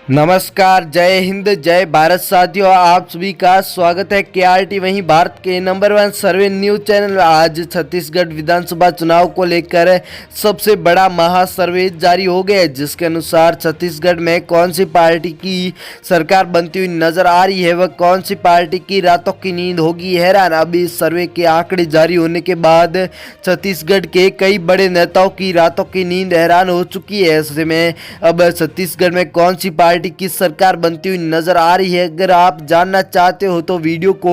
नमस्कार, जय हिंद, जय भारत साथियों। आप सभी का स्वागत है केआरटी वहीं भारत के नंबर 1 सर्वे न्यूज चैनल। आज छत्तीसगढ़ विधानसभा चुनाव को लेकर सबसे बड़ा महासर्वे जारी हो गया है, जिसके अनुसार छत्तीसगढ़ में कौन सी पार्टी की सरकार बनती हुई नजर आ रही है, वह कौन सी पार्टी की रातों की नींद होगी हैरान। अभी इस सर्वे के आंकड़े जारी होने के बाद छत्तीसगढ़ के कई बड़े नेताओं की रातों की नींद हैरान हो चुकी है। ऐसे में अब छत्तीसगढ़ में कौन सी पार्टी की सरकार बनती हुई नजर आ रही है, अगर आप जानना चाहते हो तो वीडियो को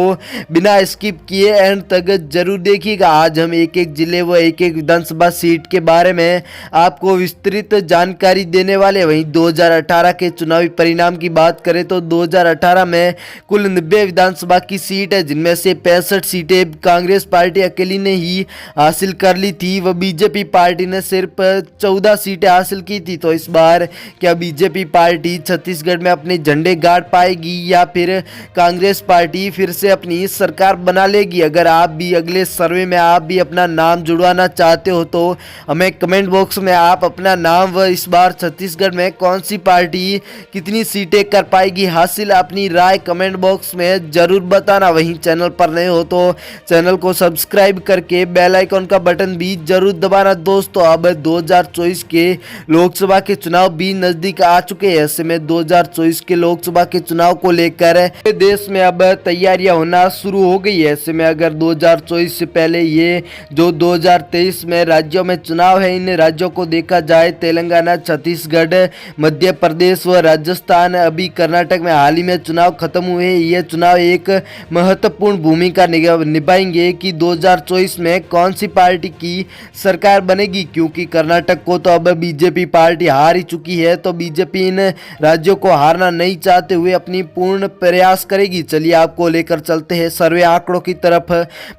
बिना स्किप किए एंड तक जरूर देखिएगा। आज हम एक एक जिले व एक एक विधानसभा सीट के बारे में आपको विस्तृत जानकारी देने वाले। वहीं 2018 के चुनावी परिणाम की बात करें तो 2018 में कुल 90 विधानसभा की सीट है, जिनमें से 65 सीटें कांग्रेस पार्टी अकेली ने ही हासिल कर ली थी व बीजेपी पार्टी ने सिर्फ 14 सीटें हासिल की थी। तो इस बार क्या बीजेपी पार्टी छत्तीसगढ़ में अपने झंडे गाड़ पाएगी या फिर कांग्रेस पार्टी फिर से अपनी सरकार बना लेगी? अगर आप भी अगले सर्वे में आप भी अपना नाम जुड़वाना चाहते हो तो हमें कमेंट बॉक्स में आप अपना नाम व इस बार छत्तीसगढ़ में कौन सी पार्टी कितनी सीटें कर पाएगी हासिल, अपनी राय कमेंट बॉक्स में जरूर बताना। वहीं चैनल पर नए हो तो चैनल को सब्सक्राइब करके बेल आइकॉन का बटन भी जरूर दबाना। दोस्तों, अब 2024 के लोकसभा के चुनाव भी नजदीक आ चुके हैं। ऐसे में 2024 के लोकसभा के चुनाव को लेकर देश में अब तैयारियां होना शुरू हो गई है। ऐसे में अगर 2024 से पहले ये जो 2023 में राज्यों में चुनाव है, इन राज्यों को देखा जाए, तेलंगाना, छत्तीसगढ़, मध्य प्रदेश व राजस्थान, अभी कर्नाटक में हाल ही में चुनाव खत्म हुए। ये चुनाव एक महत्वपूर्ण भूमिका निभाएंगे कि 2024 में कौन सी पार्टी की सरकार बनेगी, क्योंकि कर्नाटक को तो अब बीजेपी पार्टी हार ही चुकी है। तो बीजेपी इन राज्यों को हारना नहीं चाहते हुए अपनी पूर्ण प्रयास करेगी। चलिए आपको लेकर चलते हैं सर्वे आंकड़ों की तरफ।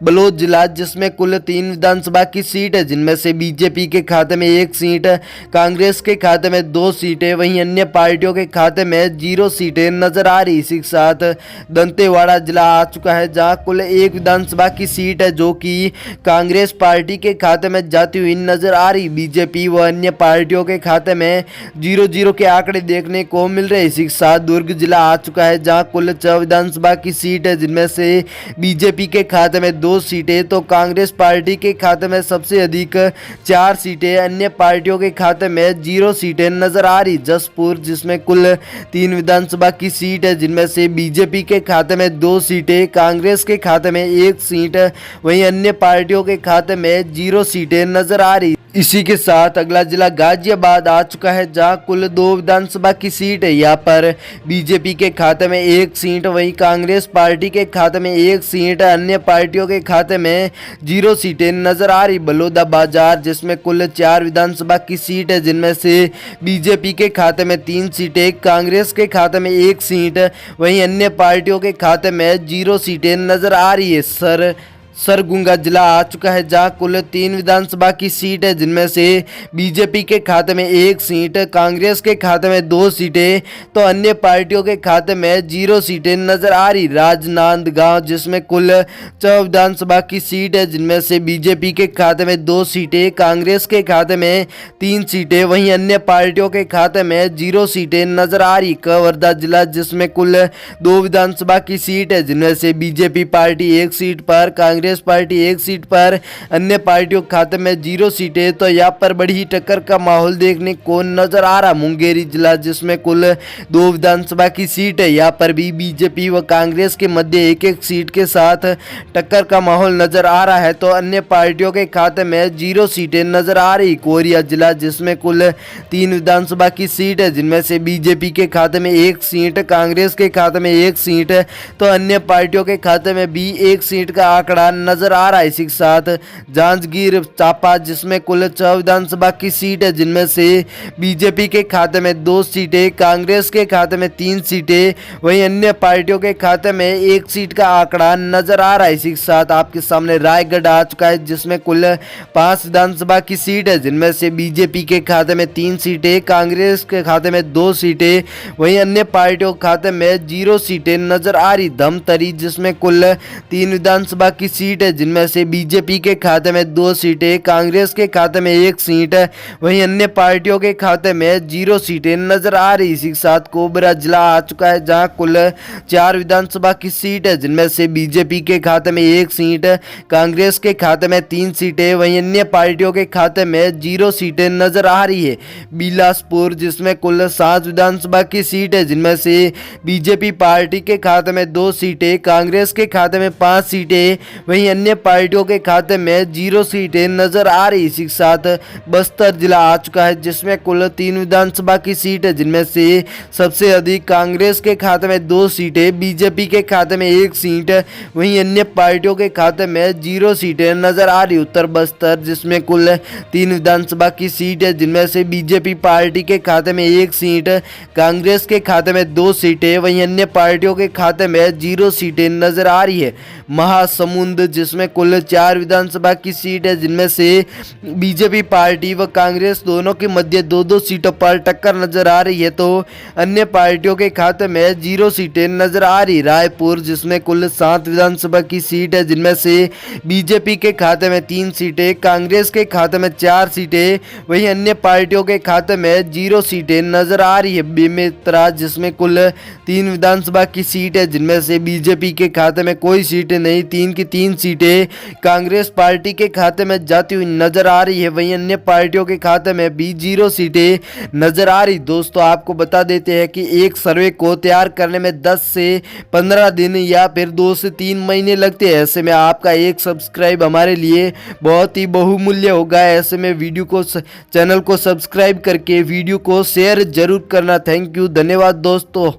बलोच जिला, जिसमें कुल 3 विधानसभा की सीट है, जिनमें से बीजेपी के खाते में 1 सीट, कांग्रेस के खाते में 2 सीटें, वहीं अन्य पार्टियों के खाते में 0 सीटें नजर आ रही। इसी के साथ दंतेवाड़ा जिला आ चुका है, जहां कुल 1 विधानसभा की सीट है, जो कि कांग्रेस पार्टी के खाते में जाती हुई नजर आ रही। बीजेपी व अन्य पार्टियों के खाते में 0-0 के आंकड़े देखने को मिल रहे। इसी के साथ दुर्ग जिला आ चुका है, जहां कुल 6 विधानसभा की सीट है, जिनमें से बीजेपी के खाते में 2 सीटें, तो कांग्रेस पार्टी के खाते में सबसे अधिक 4 सीटें, अन्य पार्टियों के खाते में 0 सीटें नजर आ रही। जसपुर, जिसमें कुल 3 विधानसभा की सीट है, जिनमें से बीजेपी के खाते में 2 सीटें, कांग्रेस के खाते में 1 सीट, वहीं अन्य पार्टियों के खाते में 0 सीटें नजर आ रही। इसी के साथ अगला जिला गाजियाबाद आ चुका है, जहां कुल 2 विधानसभा की सीट है। यहाँ पर बीजेपी के खाते में 1 सीट, वहीं कांग्रेस पार्टी के खाते में 1 सीट, अन्य पार्टियों के खाते में 0 सीटें नजर आ रही। बलौदाबाजार, जिसमें कुल 4 विधानसभा की सीट है, जिनमें से बीजेपी के खाते में 3 सीटें, कांग्रेस के खाते में 1 सीट, वहीं अन्य पार्टियों के खाते में 0 सीटें नजर आ रही है। सरगुंगा जिला आ चुका है, जहां कुल 3 विधानसभा की सीट है, जिनमें से बीजेपी के खाते में 1 सीट, कांग्रेस के खाते में 2 सीटें, तो अन्य पार्टियों के खाते में 0 सीटें नजर आ रही। राजनांदगांव, जिसमें कुल 6 विधानसभा की सीट है, जिनमें से बीजेपी के खाते में 2 सीटें, कांग्रेस के खाते में 3 सीटें, वहीं अन्य पार्टियों के खाते में 0 सीटें नजर आ रही। कवर्धा जिला, जिसमें कुल 2 विधानसभा की सीट है, जिनमें से बीजेपी पार्टी 1 सीट पर, कांग्रेस पार्टी 1 सीट पर, अन्य पार्टियों के खाते में 0 सीटें, तो यहाँ पर बड़ी ही टक्कर का माहौल देखने को नजर आ रहा। मुंगेरी जिला, जिसमें कुल 2 विधानसभा की सीट है, यहाँ पर भी बीजेपी व कांग्रेस के मध्य 1-1 सीट के साथ टक्कर का माहौल नजर आ रहा है, तो अन्य पार्टियों के खाते में 0 सीटें नजर आ रही। कोरिया जिला, जिसमें कुल 3 विधानसभा की सीट है, जिनमें से बीजेपी के खाते में 1 सीट, कांग्रेस के खाते में 1 सीट, तो अन्य पार्टियों के खाते में भी 1 सीट का आंकड़ा नजर आ रहा है। इसी के साथ जांजगीर चांपा, जिसमें कुल 6 विधानसभा की सीट है, जिनमें से बीजेपी के खाते में 2 सीटें, कांग्रेस के खाते में 3 सीटें, वहीं अन्य पार्टियों के खाते में 1 सीट का आंकड़ा नजर आ रहा है। इसी के साथ आपके सामने रायगढ़ आ चुका है, जिसमें कुल 5 विधानसभा की सीट है, जिनमें से बीजेपी के खाते में 3 सीटें, कांग्रेस के खाते में 2 सीटें, वहीं अन्य पार्टियों के खाते में 0 सीटें नजर आ रही। धमतरी, जिसमें कुल 3 विधानसभा की सीट है, जिनमें से बीजेपी के खाते में 2 सीटें, कांग्रेस के खाते में 1 सीट है, वहीं अन्य पार्टियों के खाते में 0 सीटें नजर आ रही। इसी के साथ कोबरा जिला आ चुका है, जहां कुल 4 विधानसभा की सीट है, जिनमें से बीजेपी के खाते में 1 सीट, कांग्रेस के खाते में 3 सीटें, वहीं अन्य पार्टियों के खाते में 0 सीटें नजर आ रही है। बिलासपुर, जिसमें कुल 7 विधानसभा की सीट है, जिनमें से बीजेपी पार्टी के खाते में 2 सीटें, कांग्रेस के खाते में 5 सीटें, वहीं अन्य पार्टियों के खाते में 0 सीटें नजर आ रही। इसी के साथ बस्तर जिला आ चुका है, जिसमें कुल 3 विधानसभा की सीट है, जिनमें से सबसे अधिक कांग्रेस के खाते में 2 सीटें, बीजेपी के खाते में 1 सीट, वहीं अन्य पार्टियों के खाते में 0 सीटें नजर आ रही। उत्तर बस्तर, जिसमें कुल 3 विधानसभा की सीट है, जिनमें से बीजेपी पार्टी के खाते में 1 सीट, कांग्रेस के खाते में 2 सीटें, वहीं अन्य पार्टियों के खाते में 0 सीटें नजर आ रही है। महासमुंद, जिसमें कुल 4 विधानसभा की सीट है, जिनमें से बीजेपी पार्टी व कांग्रेस दोनों के मध्य 2-2 सीटों पर टक्कर नजर आ रही है, तो अन्य पार्टियों के खाते में 0 सीटें नजर आ रही। रायपुर, जिसमें कुल 7 विधानसभा की सीट है, जिनमें से बीजेपी के खाते में 3 सीटें, कांग्रेस के खाते में 4 सीटें, वहीं अन्य पार्टियों के खाते में 0 सीटें नजर आ रही है। बेमेतरा, जिसमें कुल 3 विधानसभा की सीट है, जिनमें से बीजेपी के खाते में कोई सीटें नहीं, 3 की 3 सीटें कांग्रेस पार्टी के खाते में जाती हुई नजर आ रही है, वहीं अन्य पार्टियों के खाते में भी 0 सीटें नजर आ रही। दोस्तों, आपको बता देते हैं कि एक सर्वे को तैयार करने में 10 से 15 दिन या फिर 2 से 3 महीने लगते हैं। ऐसे में आपका एक सब्सक्राइब हमारे लिए बहुत ही बहुमूल्य होगा। ऐसे में चैनल को सब्सक्राइब करके वीडियो को शेयर जरूर करना। थैंक यू, धन्यवाद दोस्तों।